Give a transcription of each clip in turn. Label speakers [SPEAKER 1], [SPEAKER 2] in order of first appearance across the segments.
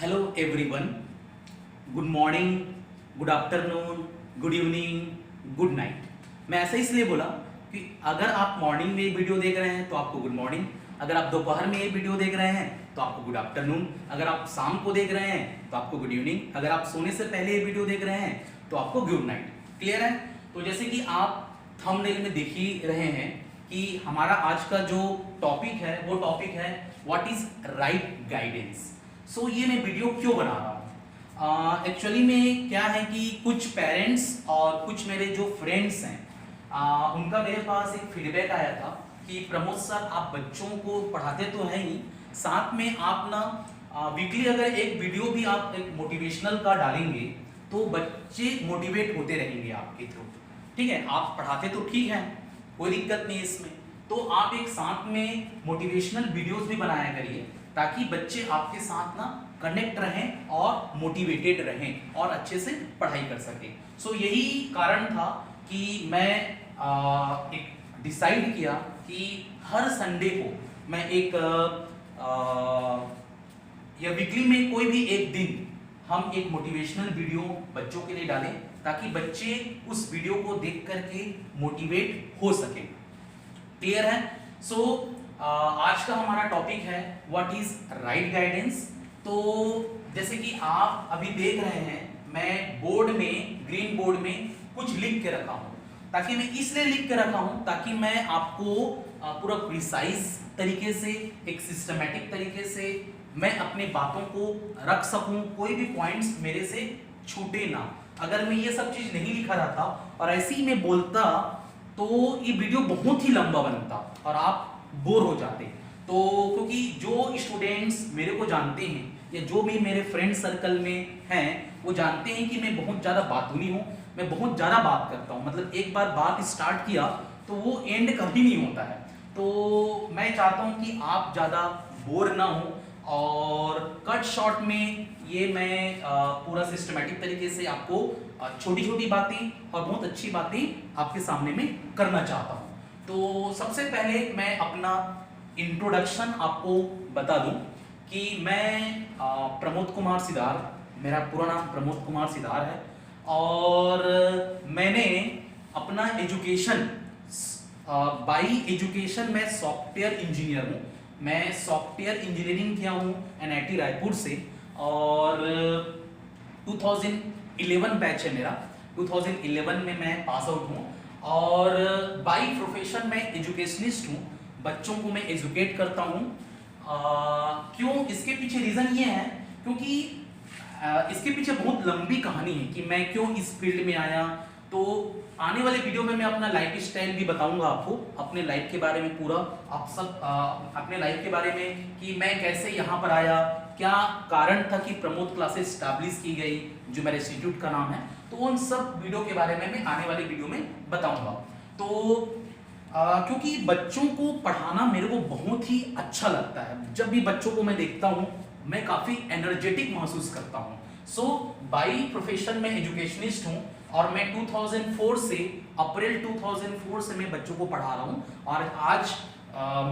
[SPEAKER 1] Hello everyone, good morning, good afternoon, good evening, good night. मैं ऐसा इसलिए बोला कि अगर आप मॉर्निंग में ये वीडियो देख रहे हैं तो आपको गुड मॉर्निंग, अगर आप दोपहर में ये वीडियो देख रहे हैं तो आपको गुड आफ्टरनून, अगर आप शाम को देख रहे हैं तो आपको गुड इवनिंग, अगर आप सोने से पहले ये वीडियो देख रहे हैं तो आपको गुड नाइट। क्लियर है? तो जैसे कि आप थंबनेल में देख ही रहे हैं कि हमारा आज का जो टॉपिक है वो टॉपिक है व्हाट इज राइट गाइडेंस। सो ये मैं वीडियो क्यों बना रहा हूँ? एक्चुअली में क्या है कि कुछ पेरेंट्स और कुछ मेरे जो फ्रेंड्स हैं उनका मेरे पास एक फीडबैक आया था कि प्रमोद सर, आप बच्चों को पढ़ाते तो हैं ही, साथ में आप ना वीकली अगर एक वीडियो भी आप एक मोटिवेशनल का डालेंगे तो बच्चे मोटिवेट होते रहेंगे आपके थ्रू। ठीक है, आप पढ़ाते तो ठीक है, कोई दिक्कत नहीं इसमें, तो आप एक साथ में मोटिवेशनल वीडियोस भी बनाया करिए ताकि बच्चे आपके साथ ना कनेक्ट रहें और मोटिवेटेड रहें और अच्छे से पढ़ाई कर सकें। सो यही कारण था कि मैं एक डिसाइड किया कि हर संडे को मैं एक या वीकली में कोई भी एक दिन हम एक मोटिवेशनल वीडियो बच्चों के लिए डालें ताकि बच्चे उस वीडियो को देख करके मोटिवेट हो सके। क्लियर है? सो आज का हमारा टॉपिक है व्हाट इज राइट गाइडेंस। तो जैसे कि आप अभी देख रहे हैं, मैं बोर्ड में, ग्रीन बोर्ड में कुछ लिख के रखा हूं, ताकि मैं इसलिए लिख के रखा हूं ताकि मैं आपको पूरा प्रिसाइज तरीके से, एक सिस्टमैटिक तरीके से मैं अपने बातों को रख सकूं, कोई भी पॉइंट्स मेरे से छूटे ना। अगर मैं ये सब चीज नहीं लिखा रहता और ऐसे ही मैं बोलता तो ये वीडियो बहुत ही लंबा बनता और आप बोर हो जाते। तो क्योंकि जो स्टूडेंट्स मेरे को जानते हैं या जो भी मेरे फ्रेंड सर्कल में हैं वो जानते हैं कि मैं बहुत ज़्यादा बातूनी हूँ, मैं बहुत ज़्यादा बात करता हूँ, मतलब एक बार बात स्टार्ट किया तो वो एंड कभी नहीं होता है। तो मैं चाहता हूँ कि आप ज़्यादा बोर ना हो और कट शॉर्ट में ये मैं पूरा सिस्टमैटिक तरीके से आपको छोटी छोटी बातें और बहुत अच्छी बातें आपके सामने में करना चाहता हूँ। तो सबसे पहले मैं अपना इंट्रोडक्शन आपको बता दूं कि मैं प्रमोद कुमार सिदार, मेरा पूरा नाम प्रमोद कुमार सिदार है और मैंने अपना एजुकेशन बाई एजुकेशन मैं सॉफ्टवेयर इंजीनियर हूँ। मैं सॉफ्टवेयर इंजीनियरिंग किया हूँ NIT रायपुर से और 2011 बैच है मेरा, 2011 में मैं पास आउट हूँ और बाई प्रोफेशन मैं एजुकेशनिस्ट हूँ, बच्चों को मैं एजुकेट करता हूँ। क्यों? इसके पीछे रीज़न ये है क्योंकि इसके पीछे बहुत लंबी कहानी है कि मैं क्यों इस फील्ड में आया। तो आने वाले वीडियो में मैं अपना लाइफ स्टाइल भी बताऊंगा आपको, अपने लाइफ के बारे में पूरा, आप सब अपने लाइफ के बारे में कि मैं कैसे यहाँ पर आया, क्या कारण था कि प्रमोद क्लासेस स्टैब्लिश की गई जो मेरे इंस्टीट्यूट का नाम है। तो उन सब वीडियो के बारे में मैं आने वाली वीडियो में बताऊंगा। तो क्योंकि बच्चों को पढ़ाना मेरे को बहुत ही अच्छा लगता है, जब भी बच्चों को मैं देखता हूँ मैं काफ़ी एनर्जेटिक महसूस करता हूँ। सो बाई प्रोफेशन में एजुकेशनिस्ट हूँ और मैं 2004 से, अप्रैल 2004 से मैं बच्चों को पढ़ा रहा हूँ और आज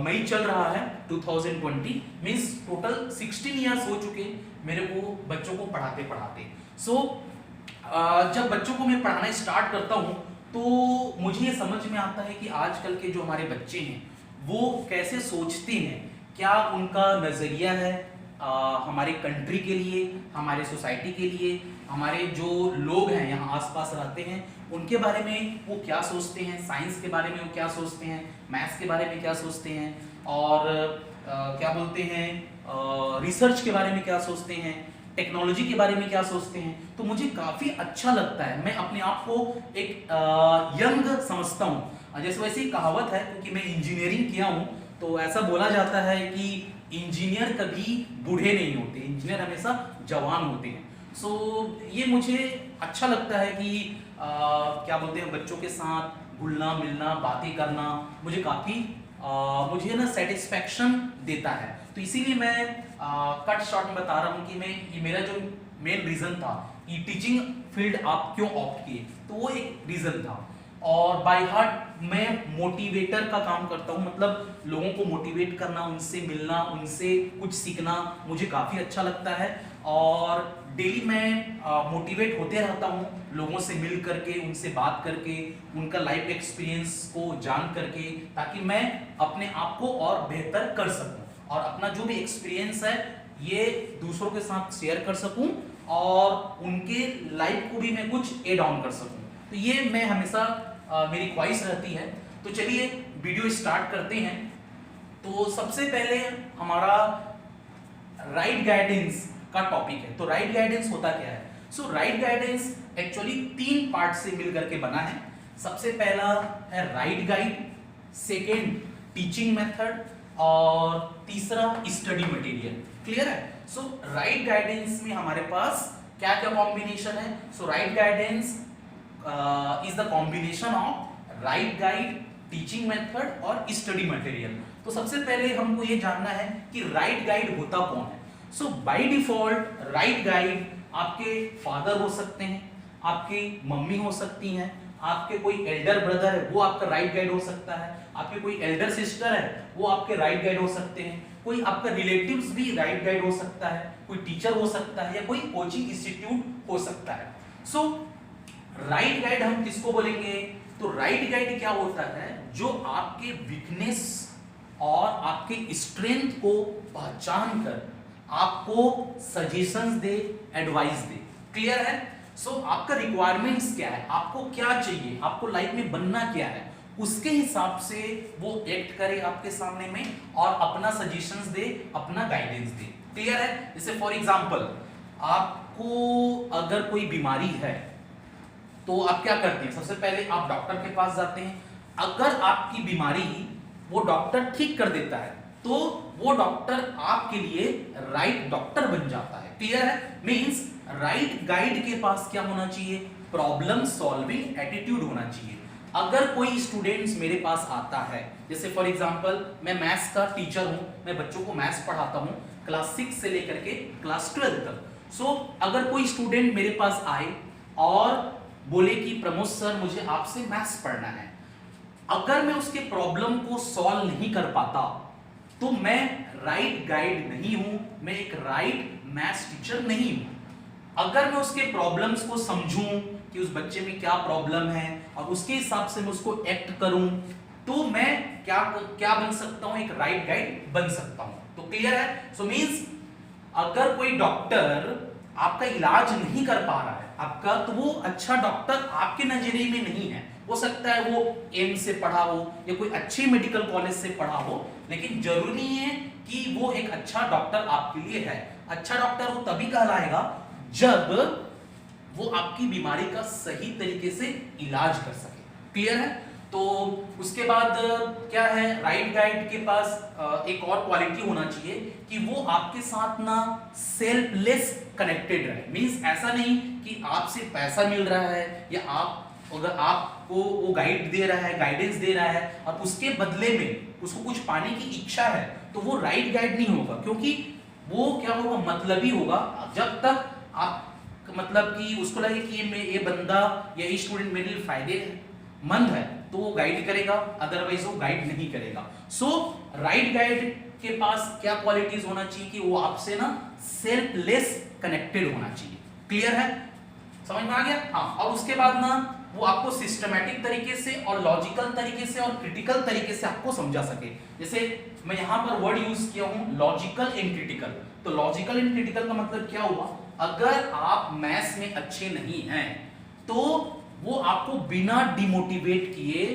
[SPEAKER 1] मई चल रहा है 2020, मीन्स टोटल 16 ईयर्स हो चुके मेरे को बच्चों को पढ़ाते पढ़ाते। सो जब बच्चों को मैं पढ़ाना स्टार्ट करता हूँ तो मुझे ये समझ में आता है कि आजकल के जो हमारे बच्चे हैं वो कैसे सोचते हैं, क्या उनका नज़रिया है हमारे कंट्री के लिए, हमारे सोसाइटी के लिए, हमारे जो लोग हैं यहाँ आसपास रहते हैं उनके बारे में वो क्या सोचते हैं, साइंस के बारे में वो क्या सोचते हैं, मैथ्स के बारे में क्या सोचते हैं और क्या बोलते हैं रिसर्च के बारे में क्या सोचते हैं, टेक्नोलॉजी के बारे में क्या सोचते हैं। तो मुझे काफ़ी अच्छा लगता है, मैं अपने आप को एक यंग समझता हूँ। जैसे वैसे ही कहावत है, क्योंकि मैं इंजीनियरिंग किया हूँ तो ऐसा बोला जाता है कि इंजीनियर कभी बूढ़े नहीं होते, इंजीनियर हमेशा जवान होते हैं। सो ये मुझे अच्छा लगता है कि क्या बोलते हैं, बच्चों के साथ घुलना मिलना, बातें करना मुझे काफ़ी मुझे ना सेटिस्फैक्शन देता है। तो इसीलिए मैं कट शॉर्ट में बता रहा हूँ कि मैं, ये मेरा जो मेन रीज़न था कि टीचिंग फील्ड आप क्यों ऑप्ट किए, तो वो एक रीज़न था। और बाय हार्ट मैं मोटिवेटर का काम करता हूँ, मतलब लोगों को मोटिवेट करना, उनसे मिलना, उनसे कुछ सीखना मुझे काफ़ी अच्छा लगता है। और डेली मैं मोटिवेट होते रहता हूँ लोगों से मिल करके, उनसे बात करके, उनका लाइफ एक्सपीरियंस को जान करके, ताकि मैं अपने आप को और बेहतर कर सकूँ और अपना जो भी एक्सपीरियंस है ये दूसरों के साथ शेयर कर सकूँ और उनके लाइफ को भी मैं कुछ एड ऑन कर सकूँ। तो ये मैं हमेशा मेरी ख्वाहिश रहती है। तो चलिए वीडियो स्टार्ट करते हैं। तो सबसे पहले हमारा राइट गाइडेंस का टॉपिक है। तो राइट गाइडेंस होता क्या है? So right guidance actually 3 part से मिलकर के बना है। सबसे पहला है right guide, second teaching method और तीसरा स्टडी मटेरियल। क्लियर है? सो राइट गाइडेंस में हमारे पास क्या क्या कॉम्बिनेशन है? So right guidance is the combination of right guide, teaching method और स्टडी मटेरियल। तो सबसे पहले हमको ये जानना है कि राइट गाइड होता कौन है। सो बाय डिफॉल्ट राइट गाइड आपके फादर हो सकते हैं, आपकी मम्मी हो सकती हैं, आपके कोई एल्डर ब्रदर है वो आपका राइट गाइड हो सकता है, आपके कोई एल्डर सिस्टर है वो आपके राइट गाइड हो सकते हैं, कोई आपका रिलेटिव्स भी राइट गाइड हो सकता है, कोई टीचर हो सकता है या कोई कोचिंग इंस्टीट्यूट हो सकता है। सो राइट गाइड हम किसको बोलेंगे? तो राइट गाइड क्या होता है? जो आपके वीकनेस और आपके स्ट्रेंथ को पहचान कर आपको सजेशंस दे, एडवाइस दे। क्लियर है? सो आपका रिक्वायरमेंट्स क्या है, आपको क्या चाहिए, आपको लाइफ में बनना क्या है, उसके हिसाब से वो एक्ट करे आपके सामने में और अपना सजेशंस दे, अपना गाइडेंस दे। क्लियर है? जैसे फॉर एग्जांपल आपको अगर कोई बीमारी है तो आप क्या करते हैं? सबसे पहले आप डॉक्टर के पास जाते हैं। अगर आपकी बीमारी वो डॉक्टर ठीक कर देता है तो वो डॉक्टर आपके लिए राइट डॉक्टर बन जाता है। क्लियर है? मींस राइट गाइड के पास क्या होना चाहिए? प्रॉब्लम सॉल्विंग एटीट्यूड होना चाहिए। अगर कोई स्टूडेंट्स मेरे पास आता है, जैसे फॉर एग्जांपल मैं मैथ्स का टीचर हूं, मैं बच्चों को मैथ्स पढ़ाता हूं क्लास 6 से लेकर के क्लास 12 तक। सो अगर कोई स्टूडेंट मेरे पास आए और बोले कि प्रमोद सर मुझे आपसे मैथ्स पढ़ना है, अगर मैं उसके प्रॉब्लम को सॉल्व नहीं कर पाता तो मैं राइट गाइड नहीं हूं, मैं एक राइट मैथ्स टीचर नहीं हूं। अगर मैं उसके प्रॉब्लम्स को समझूं कि उस बच्चे में क्या प्रॉब्लम है और उसके हिसाब से मैं उसको एक्ट करूं तो मैं क्या बन सकता हूं? एक राइट गाइड बन सकता हूं। तो क्लियर है? सो मींस अगर कोई डॉक्टर आपका इलाज नहीं कर पा रहा है आपका, तो वो अच्छा डॉक्टर आपके नजरिए में नहीं है। हो सकता है वो एम्स से पढ़ा हो या कोई अच्छी मेडिकल कॉलेज से पढ़ा हो, लेकिन जरूरी है कि वो एक अच्छा डॉक्टर आपके लिए है। अच्छा डॉक्टर वो तभी कहलाएगा जब वो आपकी बीमारी का सही तरीके से इलाज कर सके। क्लियर है? तो उसके बाद क्या है, राइट गाइड के पास एक और क्वालिटी होना चाहिए कि वो आपके साथ ना सेल्फलेस कनेक्टेड रहे। मींस ऐसा नहीं कि आपसे पैसा मिल रहा है या अगर आपको वो गाइड दे रहा है, गाइडेंस दे रहा है और उसके बदले में उसको कुछ पाने की इच्छा है, तो वो राइट गाइड नहीं होगा। क्योंकि वो क्या होगा, मतलबी होगा। जब तक आप मतलब कि उसको लगे कि ये बंदा या ये स्टूडेंट मेरे लिए फायदेमंद है तो वो गाइड करेगा, अदरवाइज वो गाइड नहीं करेगा। सो राइट गाइड के पास क्या क्वालिटीज होना चाहिए कि वो आपसे ना सेल्फलेस कनेक्टेड होना चाहिए। क्लियर है? समझ में आ गया? हाँ। और उसके बाद ना वो आपको सिस्टमैटिक तरीके से और लॉजिकल तरीके से और क्रिटिकल तरीके से आपको समझा सके। जैसे मैं यहाँ पर वर्ड यूज किया हूँ लॉजिकल एंड क्रिटिकल। तो लॉजिकल एंड क्रिटिकल का मतलब क्या हुआ? अगर आप मैथ्स में अच्छे नहीं हैं तो वो आपको बिना डिमोटिवेट किए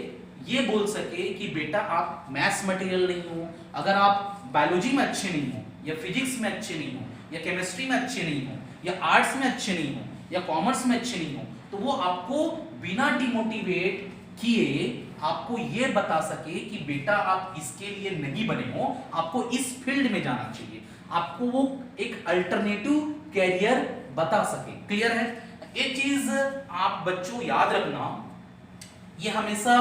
[SPEAKER 1] ये बोल सके कि बेटा आप मैथ्स मटेरियल नहीं हो। अगर आप बायोलॉजी में अच्छे नहीं हो या फिजिक्स में अच्छे नहीं हो या केमिस्ट्री में अच्छे नहीं हो या आर्ट्स में अच्छे नहीं हो या कॉमर्स में अच्छे नहीं हो, तो वो आपको बिना डिमोटिवेट किए आपको ये बता सके कि बेटा आप इसके लिए नहीं बने हो, आपको इस फील्ड में जाना चाहिए, आपको वो एक अल्टरनेटिव कैरियर बता सके। क्लियर है? एक चीज आप बच्चों याद रखना, ये हमेशा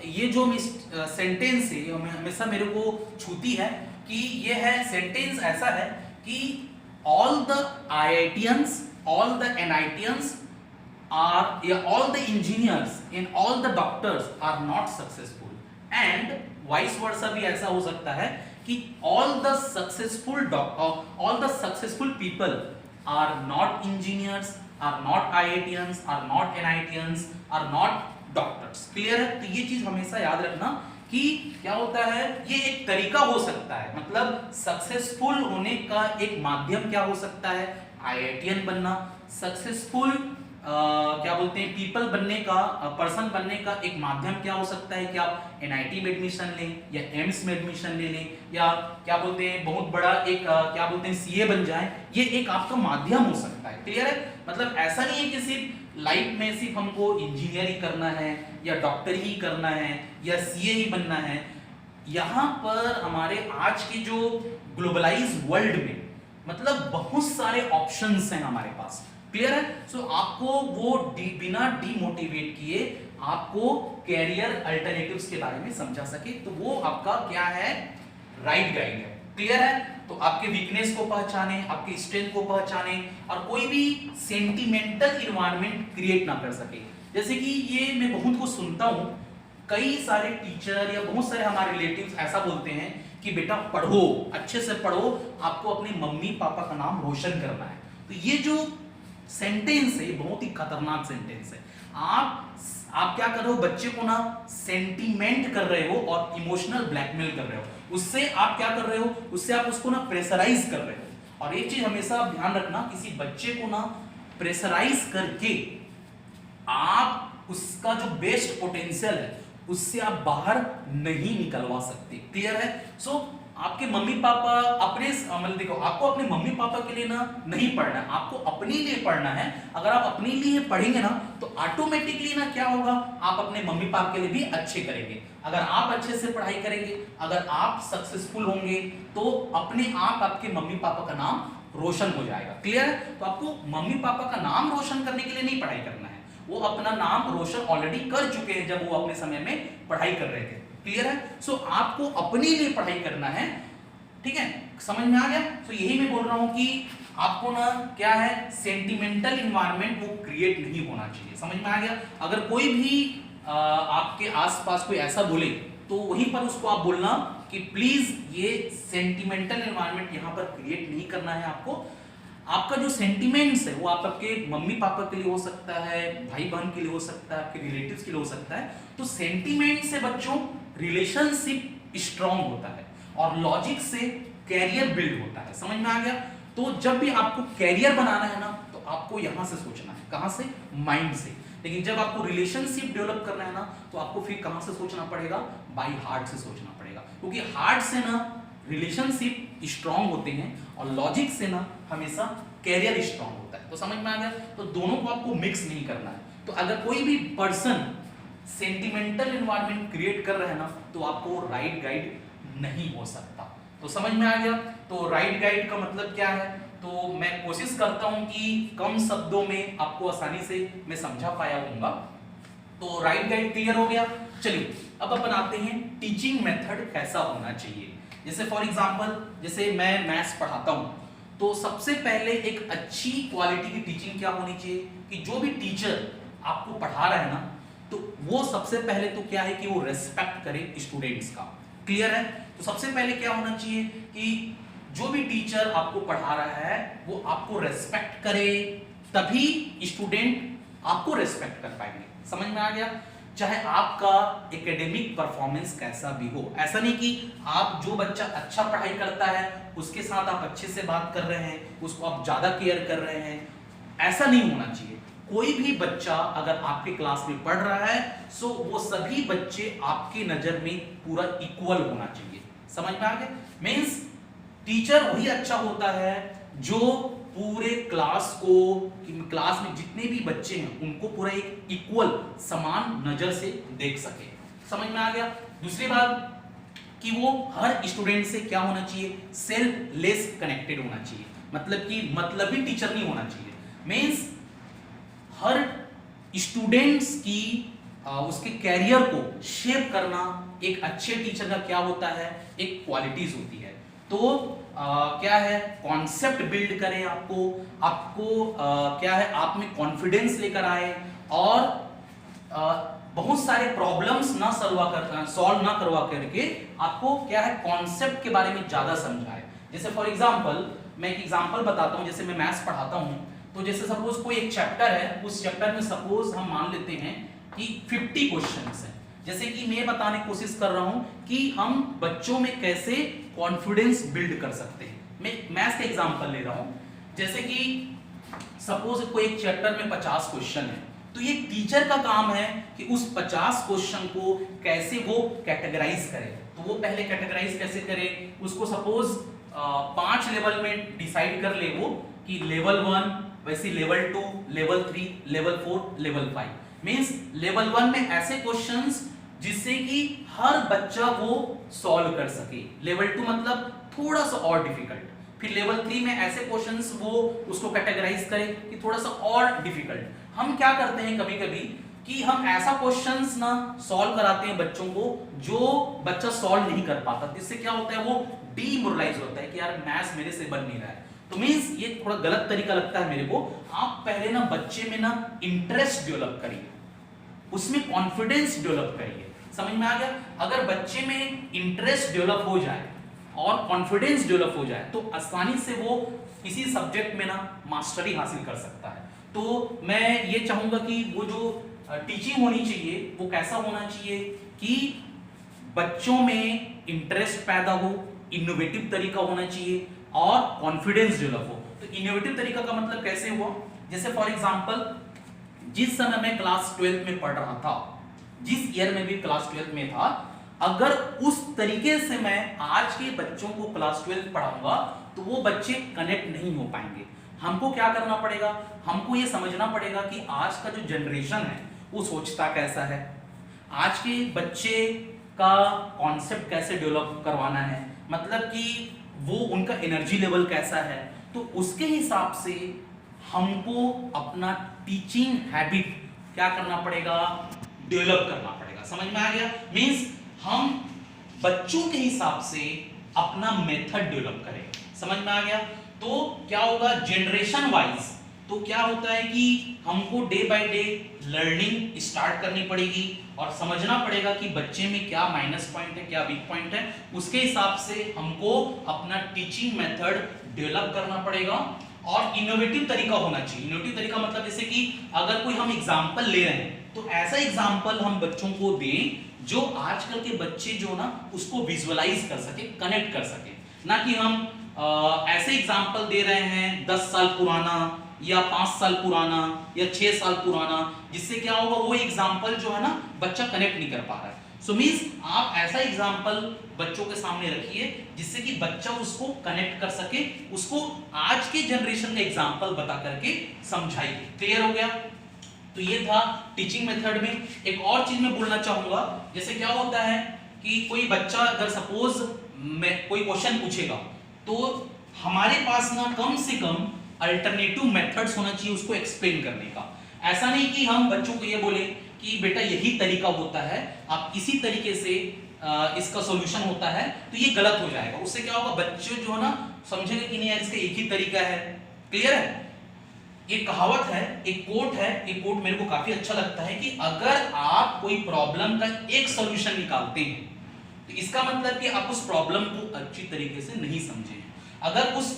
[SPEAKER 1] ये जो सेंटेंस है ये हमेशा मेरे को छूती है कि ये है सेंटेंस ऐसा है कि all the IITians, all the NITians are all the engineers and all the doctors are not successful, and vice versa भी ऐसा हो सकता है कि all the successful people are not engineers, are not IITians, are not NITians, are not doctors. Clear है? तो ये चीज हमेशा याद रखना कि क्या होता है, ये एक तरीका हो सकता है, मतलब सक्सेसफुल होने का एक माध्यम क्या हो सकता है, IITian बनना, सक्सेसफुल क्या बोलते हैं पीपल बनने का, पर्सन बनने का एक माध्यम क्या हो सकता है कि आप NIT में एडमिशन लें या एम्स में एडमिशन ले लें, या क्या बोलते हैं बहुत बड़ा एक क्या बोलते हैं CA बन जाए, ये एक आपका माध्यम हो सकता है। क्लियर है? मतलब ऐसा नहीं है कि सिर्फ लाइफ में सिर्फ हमको इंजीनियर ही करना है या डॉक्टर ही करना है या CA ही बनना है। यहाँ पर हमारे आज के जो ग्लोबलाइज वर्ल्ड में मतलब बहुत सारे ऑप्शंस हैं हमारे पास। क्लियर है? सो आपको वो बिना डीमोटिवेट किए आपको कैरियर अल्टरनेटिव्स के बारे में समझा सके, तो वो आपका क्या है, राइट गाइड है। क्लियर है? तो आपके वीकनेस को पहचाने, आपके स्ट्रेंथ को पहचाने और कोई भी सेंटिमेंटल इन्वायरमेंट क्रिएट ना कर सके। जैसे कि ये मैं बहुत कुछ सुनता हूं, कई सारे टीचर या बहुत सारे हमारे रिलेटिव्स ऐसा बोलते हैं कि बेटा पढ़ो, अच्छे से पढ़ो, आपको अपने मम्मी पापा का नाम रोशन करना है। तो ये जो सेंटेंस है बहुत ही खतरनाक सेंटेंस है। आप क्या कर रहे हो, बच्चे को ना सेंटीमेंट कर रहे हो और इमोशनल ब्लैकमेल कर रहे हो। उससे आप क्या कर रहे हो, उससे आप उसको ना प्रेशराइज कर रहे हो। और एक चीज हमेशा ध्यान रखना, किसी बच्चे को ना प्रेशराइज करके आप उसका जो बेस्ट पोटेंशियल है उससे आप बाहर नहीं निकलवा सकते। क्लियर है? सो आपके मम्मी पापा अपने मतलब देखो, आपको अपने मम्मी पापा के लिए ना नहीं पढ़ना है, आपको अपने लिए पढ़ना है। अगर आप अपने लिए पढ़ेंगे ना तो ऑटोमेटिकली ना क्या होगा, आप अपने मम्मी पापा के लिए भी अच्छे करेंगे। अगर आप अच्छे से पढ़ाई करेंगे, अगर आप सक्सेसफुल होंगे तो अपने आप आपके मम्मी पापा का नाम रोशन हो जाएगा। क्लियर है? तो आपको मम्मी पापा का नाम रोशन करने के लिए नहीं पढ़ाई करना है, वो अपना नाम रोशन ऑलरेडी कर चुके हैं जब वो अपने समय में पढ़ाई कर रहे थे। क्लियर है? सो आपको अपने लिए पढ़ाई करना है। ठीक है, समझ में आ गया? सो यही मैं बोल रहा हूं कि आपको ना क्या है, सेंटिमेंटल इन्वायरमेंट वो क्रिएट नहीं होना चाहिए। समझ में आ गया? अगर कोई भी आपके आसपास कोई ऐसा बोले तो वहीं पर उसको आप बोलना कि प्लीज ये सेंटिमेंटल इन्वायरमेंट यहां पर क्रिएट नहीं करना है आपको। आपका जो सेंटिमेंट्स है वो आपके मम्मी पापा के लिए हो सकता है, भाई बहन के लिए हो सकता है, आपके रिलेटिव्स के लिए हो सकता है। तो सेंटिमेंट से बच्चों रिलेशनशिप स्ट्रांग होता है और लॉजिक से कैरियर बिल्ड होता है। समझ में आ गया? तो जब भी आपको कैरियर बनाना है ना तो आपको यहां से सोचना है। कहां से? माइंड से। लेकिन जब आपको रिलेशनशिप डेवलप करना है ना तो आपको फिर कहां से सोचना पड़ेगा? बाय हार्ट से सोचना पड़ेगा, क्योंकि हार्ट से ना रिलेशनशिप स्ट्रांग होते हैं और लॉजिक से ना हमेशा कैरियर स्ट्रांग होता है। तो समझ में आ गया? तो दोनों को आपको मिक्स नहीं करना है। तो अगर कोई भी पर्सन सेंटिमेंटल एनवायरनमेंट क्रिएट कर रहा है ना तो आपको राइट गाइड नहीं हो सकता। तो समझ में आ गया? तो राइट गाइड का मतलब क्या है? तो मैं कोशिश करता हूं कि कम शब्दों में आपको आसानी से मैं समझा पाया हूंगा। तो राइट गाइड क्लियर हो गया। चलिए अब अपन आते हैं टीचिंग मेथड कैसा होना चाहिए। जैसे फॉर एग्जांपल, जैसे मैं मैथ्स पढ़ाता हूं तो सबसे पहले एक अच्छी क्वालिटी की टीचिंग क्या होनी चाहिए कि जो भी टीचर आपको पढ़ा रहा है ना तो वो सबसे पहले तो क्या है कि वो रेस्पेक्ट करे स्टूडेंट्स का। क्लियर है? तो सबसे पहले क्या होना चाहिए कि जो भी टीचर आपको पढ़ा रहा है वो आपको रेस्पेक्ट करे, तभी स्टूडेंट आपको रेस्पेक्ट कर पाएंगे। समझ में आ गया? चाहे आपका एकेडमिक परफॉर्मेंस कैसा भी हो, ऐसा नहीं कि आप जो बच्चा अच्छा पढ़ाई करता है उसके साथ आप अच्छे से बात कर रहे हैं, उसको आप ज्यादा केयर कर रहे हैं, ऐसा नहीं होना चाहिए। कोई भी बच्चा अगर आपके क्लास में पढ़ रहा है सो वो सभी बच्चे आपकी नजर में पूरा इक्वल होना चाहिए। समझ में आ गया? मींस टीचर वही अच्छा होता है जो पूरे क्लास को, क्लास में जितने भी बच्चे हैं उनको पूरा एक इक्वल समान नजर से देख सके। समझ में आ गया? दूसरी बात कि वो हर स्टूडेंट से क्या होना चाहिए, सेल्फलेस कनेक्टेड होना चाहिए। मतलब कि मतलबी टीचर नहीं होना चाहिए। मींस हर स्टूडेंट्स की उसके कैरियर को शेप करना एक अच्छे टीचर का क्या होता है, एक क्वालिटीज होती है। तो क्या है कॉन्सेप्ट बिल्ड करें, आपको क्या है आप में कॉन्फिडेंस लेकर आए और बहुत सारे प्रॉब्लम्स ना सॉल्व ना करवा करके आपको क्या है कॉन्सेप्ट के बारे में ज्यादा समझाए। जैसे फॉर एग्जांपल मैं एक एग्जांपल बताता हूं, जैसे मैं मैथ्स पढ़ाता हूं तो जैसे सपोज कोई एक चैप्टर है, उस चैप्टर में सपोज हम मान लेते हैं कि 50 क्वेश्चंस हैं। जैसे कि मैं बताने की कोशिश कर रहा हूं कि हम बच्चों में कैसे कॉन्फिडेंस बिल्ड कर सकते हैं। मैं मैथ्स का एग्जांपल ले रहा हूं, जैसे कि सपोज कोई एक चैप्टर में 50 क्वेश्चन है, तो ये टीचर का काम है कि उस 50 क्वेश्चन को कैसे वो कैटेगराइज करे। तो वो पहले कैटेगराइज कैसे करे, उसको सपोज 5 लेवल में डिसाइड कर ले वो कि लेवल 1, वैसे level 2, level 3, level 4, level 5। Means level 1 में ऐसे क्वेश्चंस जिससे कि हर बच्चा वो सॉल्व कर सके। लेवल 2 मतलब थोड़ा सा और डिफिकल्ट। फिर लेवल 3 में ऐसे क्वेश्चंस वो उसको कैटेगराइज करे कि थोड़ा सा और डिफिकल्ट। हम क्या करते हैं कभी-कभी कि हम ऐसा क्वेश्चंस ना सॉल्व कराते हैं बच्चों को जो बच्चा सॉल्व नहीं कर पाता। इससे क्या होता है वो डीमोरलाइज होता है कि यार मैथ्स मेरे से बन नहीं रहा है। तो मींस ये थोड़ा गलत तरीका लगता है मेरे को। आप पहले ना बच्चे में ना इंटरेस्ट डेवलप करिए, उसमें कॉन्फिडेंस डेवलप करिए। समझ में आ गया? अगर बच्चे में इंटरेस्ट डेवलप हो जाए और कॉन्फिडेंस डेवलप हो जाए तो आसानी से वो किसी सब्जेक्ट में ना मास्टरी हासिल कर सकता है। तो मैं ये चाहूंगा कि वो जो टीचिंग होनी चाहिए वो कैसा होना चाहिए कि बच्चों में इंटरेस्ट पैदा हो, इनोवेटिव तरीका होना चाहिए और कॉन्फिडेंस डेवलप हो। तो इनोवेटिव तरीका का मतलब कैसे हुआ, जैसे फॉर एग्जांपल जिस समय मैं क्लास 12 में पढ़ रहा था, जिस ईयर में भी क्लास 12 में था, अगर उस तरीके से मैं आज के बच्चों को क्लास 12 पढ़ाऊंगा तो वो बच्चे कनेक्ट नहीं हो पाएंगे। हमको क्या करना पड़ेगा, हमको ये समझना पड़ेगा कि आज का जो जनरेशन है वो सोचता कैसा है, आज के बच्चे का कॉन्सेप्ट कैसे डेवलप करवाना है, मतलब कि वो उनका एनर्जी लेवल कैसा है। तो उसके हिसाब से हमको अपना टीचिंग हैबिट क्या करना पड़ेगा, डेवलप करना पड़ेगा। समझ में आ गया? मींस हम बच्चों के हिसाब से अपना मेथड डेवलप करें। समझ में आ गया? तो क्या होगा जनरेशन वाइज, तो क्या होता है कि हमको day by day learning start करनी पड़ेगी और समझना पड़ेगा कि बच्चे में क्या माइनस पॉइंट है, क्या वीक पॉइंट है। उसके हिसाब से हमको अपना टीचिंग मेथड डेवलप करना पड़ेगा और इनोवेटिव तरीका होना चाहिए। इनोवेटिव तरीका मतलब जैसे कि अगर कोई हम एग्जांपल ले रहे हैं तो ऐसा एग्जांपल हम बच्चों को दें जो आजकल के बच्चे जो ना उसको विजुअलाइज कर सके, कनेक्ट कर सके। ना कि हम ऐसे एग्जांपल दे रहे हैं 10 साल पुराना या 5 साल पुराना या 6 साल पुराना, जिससे क्या होगा वो एग्जांपल जो है ना बच्चा कनेक्ट नहीं कर पा रहा है। सो मींस आप ऐसा एग्जांपल बच्चों के सामने रखिए जिससे कि बच्चा उसको कनेक्ट कर सके, उसको आज के जनरेशन का एग्जांपल बता करके समझाइए। क्लियर हो गया? तो ये था टीचिंग मेथड में। एक और चीज मैं बोलना चाहूंगा, जैसे क्या होता है कि कोई बच्चा अगर सपोज कोई क्वेश्चन पूछेगा तो हमारे पास ना कम से कम अल्टरनेटिव मेथड्स होना चाहिए उसको एक्सप्लेन करने का। ऐसा नहीं कि हम बच्चों को ये बोले कि बेटा यही तरीका होता है, आप इसी तरीके से इसका सॉल्यूशन होता है, तो ये गलत हो जाएगा। उससे क्या होगा बच्चे जो है ना समझेंगे कि नहीं यार इसका एक ही तरीका है। क्लियर है? एक कहावत है, एक कोट है, एक कोट मेरे को काफी अच्छा लगता है कि अगर आप कोई प्रॉब्लम का एक सॉल्यूशन निकालते हैं तो इसका मतलब कि आप उस प्रॉब्लम को अच्छी तरीके से नहीं समझे। अगर उस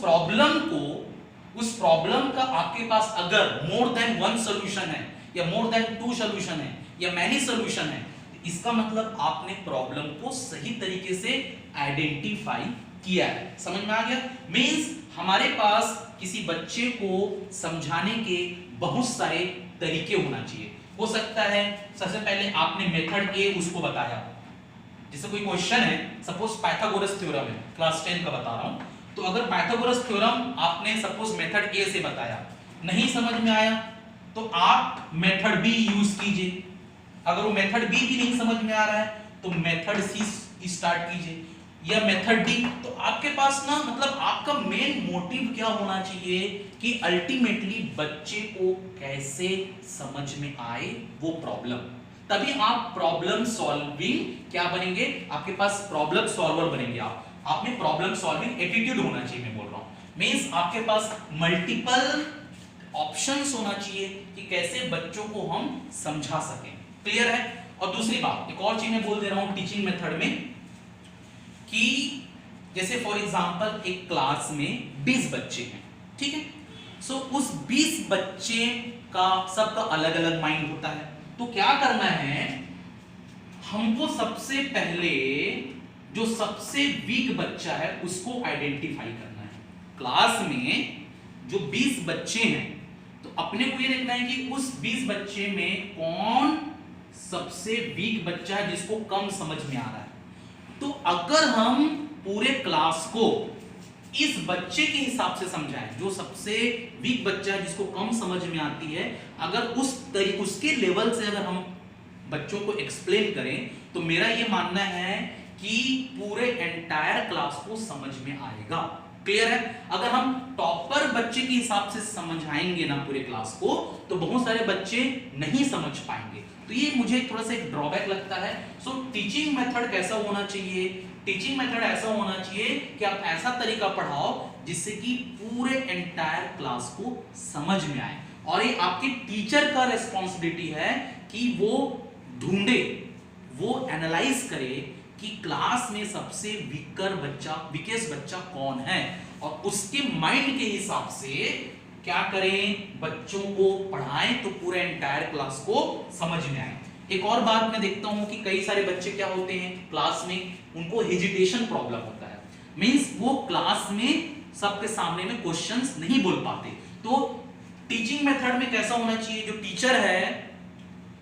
[SPEAKER 1] प्रॉब्लम का आपके पास अगर मोर देन 1 सॉल्यूशन है या मोर देन 2 सॉल्यूशन है या मैनी सॉल्यूशन है, इसका मतलब आपने प्रॉब्लम को सही तरीके से आइडेंटिफाई किया है। समझ में आ गया? मींस हमारे पास किसी बच्चे को समझाने के बहुत सारे तरीके होना चाहिए। हो सकता है सबसे पहले आपने मेथड ए उसको बताया, जैसे कोई क्वेश्चन है सपोज पाइथागोरस थ्योरम है, क्लास 10 का बता रहा हूं, तो अगर पाइथागोरस थ्योरम आपने सपोज मेथड ए से बताया, नहीं समझ में आया तो आप मेथड बी यूज कीजिए। अगर वो मेथड बी भी नहीं समझ में आ रहा है तो मेथड सी स्टार्ट कीजिए या मेथड डी। तो आपके पास ना मतलब आपका मेन मोटिव क्या होना चाहिए कि अल्टीमेटली बच्चे को कैसे समझ में आए वो प्रॉब्लम, तभी आप प्रॉब्लम सॉल्विंग क्या बनेंगे, आपके पास प्रॉब्लम सॉल्वर बनेंगे आप। आप में प्रॉब्लम सॉल्विंग एटीट्यूड होना चाहिए, मैं बोल रहा हूं मींस आपके पास मल्टीपल ऑप्शंस होना चाहिए कि कैसे बच्चों को हम समझा सकें। क्लियर है? और दूसरी बात, एक और चीज मैं बोल दे रहा हूं टीचिंग मेथड में कि जैसे फॉर एग्जांपल एक क्लास में 20 बच्चे हैं, ठीक है? सो उस 20 बच्चे का सबका अलग अलग माइंड होता है, तो क्या करना है, हमको सबसे पहले जो सबसे वीक बच्चा है उसको आइडेंटिफाई करना है। क्लास में जो 20 बच्चे हैं तो अपने को ये देखना है कि उस 20 बच्चे में कौन सबसे वीक बच्चा है जिसको कम समझ में आ रहा है। तो अगर हम पूरे क्लास को इस बच्चे के हिसाब से समझाएं, जो सबसे वीक बच्चा है जिसको कम समझ में आती है, अगर उसके लेवल से अगर हम बच्चों को एक्सप्लेन करें तो मेरा ये मानना है कि पूरे एंटायर क्लास को समझ में आएगा। क्लियर है? अगर हम टॉपर बच्चे के हिसाब से समझाएंगे ना पूरे क्लास को तो बहुत सारे बच्चे नहीं समझ पाएंगे। तो ये मुझे थोड़ा सा एक ड्रॉबैक लगता है। सो टीचिंग मेथड कैसा होना चाहिए? टीचिंग मेथड ऐसा होना चाहिए कि आप ऐसा तरीका पढ़ाओ जिससे कि पूरे एंटायर क्लास को समझ में आए, और ये आपके टीचर का रिस्पॉन्सिबिलिटी है कि वो ढूंढे, वो एनालाइज करे कि क्लास में सबसे वीकेस्ट बच्चा कौन है, और उसके माइंड के हिसाब से क्या करें, बच्चों को पढ़ाएं तो पूरे एंटायर क्लास को समझ में आए। एक और बात मैं देखता हूं कि कई सारे बच्चे क्या होते हैं क्लास में, उनको हेजिटेशन प्रॉब्लम होता है, मींस वो क्लास में सबके सामने में क्वेश्चंस नहीं बोल पाते। तो टीचिंग मेथड में कैसा होना चाहिए, जो टीचर है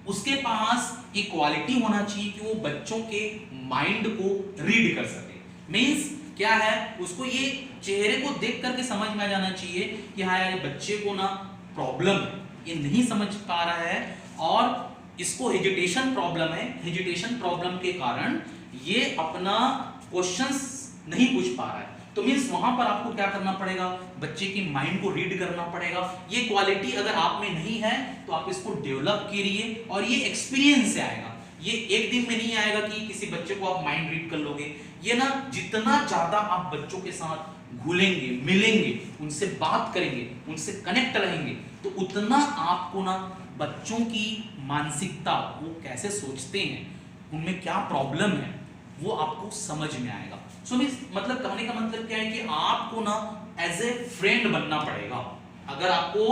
[SPEAKER 1] उसके पास एक क्वालिटी होना चाहिए कि वो बच्चों के माइंड को रीड कर सके। मींस क्या है, उसको ये चेहरे को देख करके समझ में आ जाना चाहिए कि हाँ यार बच्चे को ना प्रॉब्लम है, ये नहीं समझ पा रहा है और इसको हेजिटेशन प्रॉब्लम है, हेजिटेशन प्रॉब्लम के कारण ये अपना क्वेश्चंस नहीं पूछ पा रहा है। तो मींस वहां पर आपको क्या करना पड़ेगा, बच्चे की माइंड को रीड करना पड़ेगा। ये क्वालिटी अगर आप में नहीं है तो आप इसको डेवलप कीजिए, और ये एक्सपीरियंस से आएगा, ये एक दिन में नहीं आएगा कि किसी बच्चे को आप माइंड रीड कर लोगे। ये ना जितना ज्यादा आप बच्चों के साथ घुलेंगे मिलेंगे, उनसे बात करेंगे, उनसे कनेक्ट रहेंगे, तो उतना आपको ना बच्चों की मानसिकता, वो कैसे सोचते हैं, उनमें क्या प्रॉब्लम है, वो आपको समझ में आएगा। सो मतलब कहने का मतलब क्या है कि आपको ना एज ए फ्रेंड बनना पड़ेगा। अगर आपको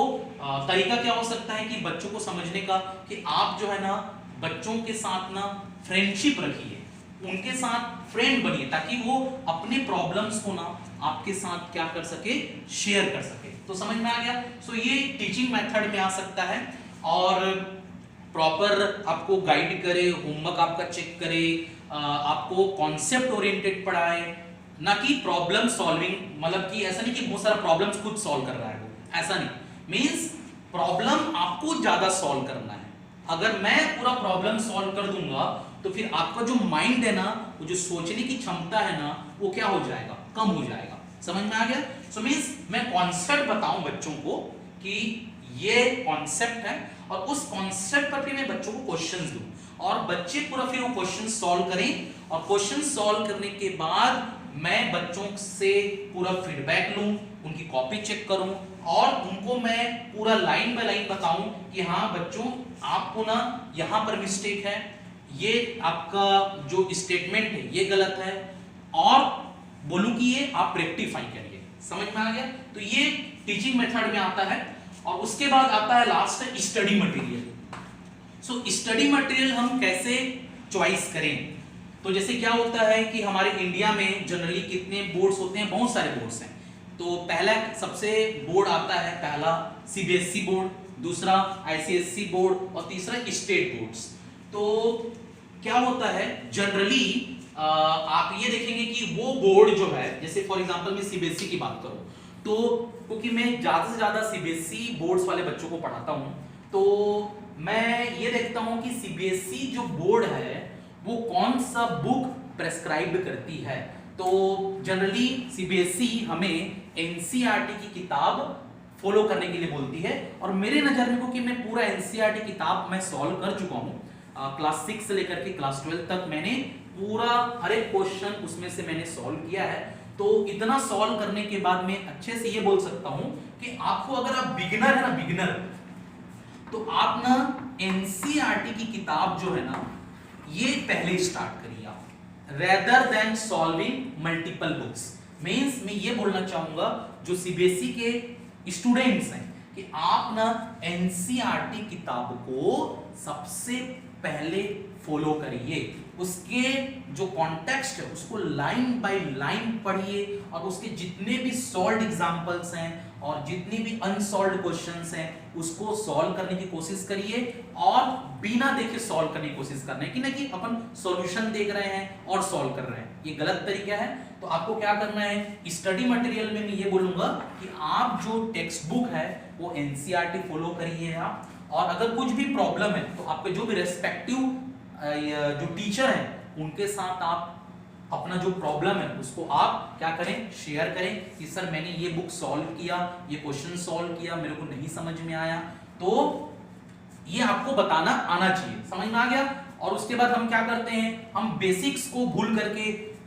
[SPEAKER 1] तरीका क्या हो सकता है कि बच्चों को समझने का, कि आप जो है ना बच्चों के साथ ना फ्रेंडशिप रखिए, उनके साथ फ्रेंड बनिए, ताकि वो अपने प्रॉब्लम्स को ना आपके साथ क्या कर सके, शेयर कर सके। तो समझ में आ गया? सो ये टीचिंग मेथड में आ सकता है, और प्रॉपर आपको गाइड करे, होमवर्क आपका चेक करे, आपको कॉन्सेप्ट ओरिएंटेड पढ़ाए, ना कि प्रॉब्लम सॉल्विंग। मतलब कि ऐसा नहीं कि बहुत सारा प्रॉब्लम्स खुद सॉल्व कर रहा है वो, ऐसा नहीं। मींस प्रॉब्लम आपको ज्यादा सॉल्व करना है। अगर मैं पूरा प्रॉब्लम सॉल्व कर दूंगा तो फिर आपका जो माइंड है ना, वो जो सोचने की क्षमता है ना, वो क्या हो जाएगा, कम हो जाएगा। समझ में आ गया? सो मींस मैं कॉन्सेप्ट बताऊं बच्चों को कि ये कॉन्सेप्ट है, और उस कॉन्सेप्ट पर भी मैं बच्चों को क्वेश्चंस दूं, और बच्चे पूरा फिर वो क्वेश्चन सॉल्व करें, और क्वेश्चन सॉल्व करने के बाद मैं बच्चों से पूरा फीडबैक लूं, उनकी कॉपी चेक करूं, और उनको मैं पूरा लाइन बाय लाइन बताऊं कि हाँ बच्चों आपको ना यहाँ पर मिस्टेक है, ये आपका जो स्टेटमेंट है ये गलत है, और बोलूं कि ये आप रेक्टिफाई करिए। समझ में आ गया? तो ये टीचिंग मेथड में आता है। और उसके बाद आता है last study material. So study material हम कैसे चॉइस करें? तो जैसे क्या होता है कि हमारे इंडिया में जनरली कितने बोर्ड्स होते हैं, बहुत सारे बोर्ड्स हैं। तो पहला सबसे बोर्ड आता है, पहला सीबीएसई बोर्ड, दूसरा आईसीएसई बोर्ड, और तीसरा स्टेट बोर्ड्स। तो क्या होता है जनरली आप ये देखेंगे कि वो बोर्ड जो है, जैसे फॉर एग्जांपल मैं सीबीएसई की बात करूं, तो क्योंकि मैं ज्यादा से ज्यादा सीबीएसई बोर्ड्स वाले बच्चों को पढ़ाता हूं, तो मैं ये देखता हूं कि सीबीएसई जो बोर्ड है वो कौन सा बुक प्रेस्क्राइब करती है। तो जनरली सीबीएसई हमें एनसीईआरटी की किताब फॉलो करने के लिए बोलती है, और मेरे नजर में क्योंकि मैं पूरा एनसीईआरटी किताब मैं सॉल्व कर चुका हूं, क्लास 6 से लेकर के क्लास 12 तक मैंने पूरा हर एक क्वेश्चन उसमें से मैंने सॉल्व किया है। तो इतना सॉल्व करने के बाद मैं अच्छे से ये बोल सकता हूं कि आपको, अगर आप बिगिनर है ना, बिगिनर, तो आप ना एनसीईआरटी की किताब जो है ना, ये पहले स्टार्ट करिए आप, rather than solving multiple books. Means मैं ये बोलना चाहूंगा जो सीबीएसई के स्टूडेंट्स हैं कि आप ना एनसीईआरटी किताब को सबसे पहले फॉलो करिए, उसके जो कॉन्टेक्स्ट है उसको लाइन बाय लाइन पढ़िए, और उसके जितने भी सॉल्व्ड एग्जांपल्स हैं और जितने भी अनसॉल्व्ड क्वेश्चंस हैं उसको सॉल्व करने की कोशिश करिए, और बिना देखे सॉल्व करने की कोशिश करना है, कि ना कि अपन सॉल्यूशन देख रहे हैं और सॉल्व कर रहे हैं, ये गलत तरीका है। तो आपको क्या करना है, स्टडी मटेरियल में मैं ये बोलूंगा कि आप जो टेक्स्ट बुक है वो एनसीईआरटी फॉलो करिए आप, और अगर कुछ भी प्रॉब्लम है तो आपके जो भी रेस्पेक्टिव जो टीचर हैं उनके साथ आप अपना जो प्रॉब्लम है उसको आप क्या करें, शेयर करें कि सर मैंने ये बुक सॉल्व किया, ये क्वेश्चन सॉल्व किया, मेरे को नहीं समझ में आया, तो ये आपको बताना आना चाहिए। समझ में आ गया? और उसके बाद हम क्या करते हैं, हम बेसिक्स को भूल करके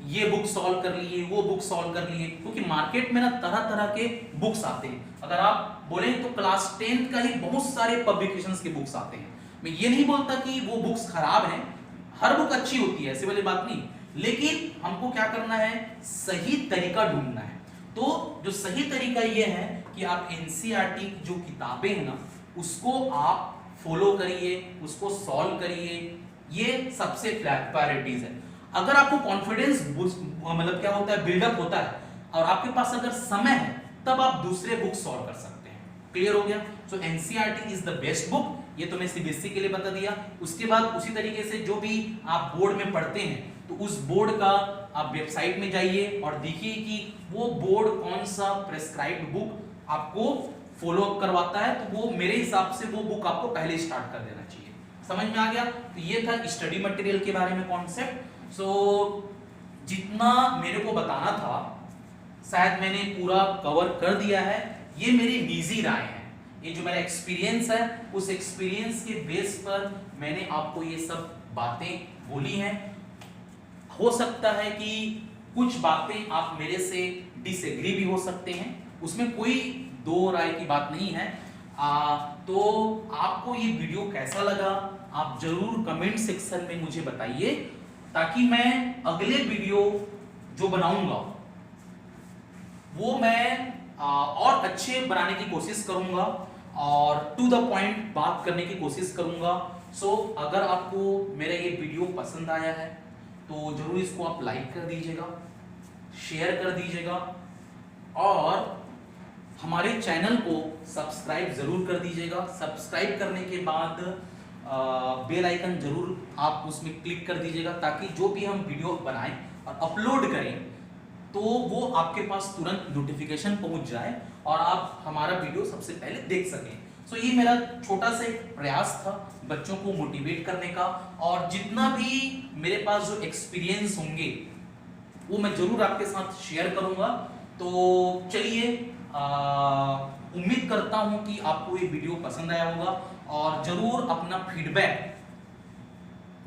[SPEAKER 1] ये बुक सॉल्व कर लिए, वो बुक सॉल्व कर लिए, क्योंकि मार्केट में ना तरह तरह के बुक्स आते हैं। अगर आप बोले तो क्लास 10th का ही बहुत सारे पब्लिकेशंस के बुक्स आते हैं। मैं ये नहीं बोलता कि वो बुक्स खराब हैं, हर बुक अच्छी होती है, ऐसी वाली बात नहीं, लेकिन हमको क्या करना है, सही तरीका ढूंढना है। तो जो सही तरीका ये है कि आप एनसीईआरटी की जो किताबें हैं ना उसको आप फॉलो करिए, उसको सॉल्व करिए, ये सबसे प्रायोरिटीज है। अगर आपको कॉन्फिडेंस मतलब क्या होता है, बिल्डअप होता है, और आपके पास अगर समय है, तब आप दूसरे बुक सॉल्व कर सकते हैं। क्लियर हो गया? So NCERT is the best book, ये तो मैं सीबीएसई के लिए बता दिया। उसके बाद उसी तरीके से जो भी आप बोर्ड में पढ़ते हैं तो उस बोर्ड का आप वेबसाइट में जाइए और देखिए कि वो बोर्ड कौन सा प्रेस्क्राइब्ड बुक आपको फॉलो अप करवाता है, तो वो मेरे हिसाब से वो बुक आपको पहले स्टार्ट कर देना चाहिए। समझ में आ गया? तो ये था स्टडी मटेरियल के बारे में कॉन्सेप्ट। सो जितना मेरे को बताना था शायद मैंने पूरा कवर कर दिया है। ये मेरी निजी राय है, ये जो मेरा एक्सपीरियंस है उस एक्सपीरियंस के बेस पर मैंने आपको ये सब बातें बोली हैं। हो सकता है कि कुछ बातें आप मेरे से डिसएग्री भी हो सकते हैं, उसमें कोई दो राय की बात नहीं है। तो आपको ये वीडियो कैसा लगा आप जरूर कमेंट सेक्शन में मुझे बताइए, ताकि मैं अगले वीडियो जो बनाऊंगा वो मैं और अच्छे बनाने की कोशिश करूंगा और टू द पॉइंट बात करने की कोशिश करूंगा। सो अगर आपको मेरा ये वीडियो पसंद आया है तो जरूर इसको आप लाइक कर दीजिएगा, शेयर कर दीजिएगा, और हमारे चैनल को सब्सक्राइब जरूर कर दीजिएगा। सब्सक्राइब करने के बाद बेल आइकन जरूर आप उसमें क्लिक कर दीजिएगा, ताकि जो भी हम वीडियो बनाएं और अपलोड करें तो वो आपके पास तुरंत नोटिफिकेशन पहुंच जाए और आप हमारा वीडियो सबसे पहले देख सकें। सो ये मेरा छोटा सा एक प्रयास था बच्चों को मोटिवेट करने का, और जितना भी मेरे पास जो एक्सपीरियंस होंगे वो मैं जरूर आपके साथ शेयर करूंगा। तो चलिए, उम्मीद करता हूं कि आपको ये वीडियो पसंद आया होगा, और जरूर अपना फीडबैक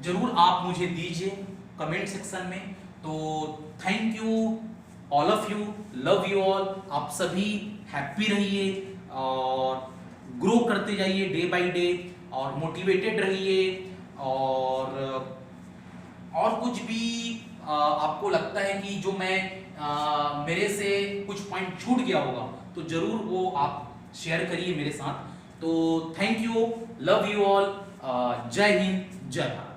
[SPEAKER 1] जरूर आप मुझे दीजिए कमेंट सेक्शन में। तो thank you all of you, love you all. आप सभी हैप्पी रहिए और ग्रो करते जाइए डे बाय डे, और मोटिवेटेड रहिए, और कुछ भी आपको लगता है कि जो मैं मेरे से कुछ पॉइंट छूट गया होगा तो जरूर वो आप शेयर करिए मेरे साथ। तो thank you, love you all, जय हिंद, जय भारत।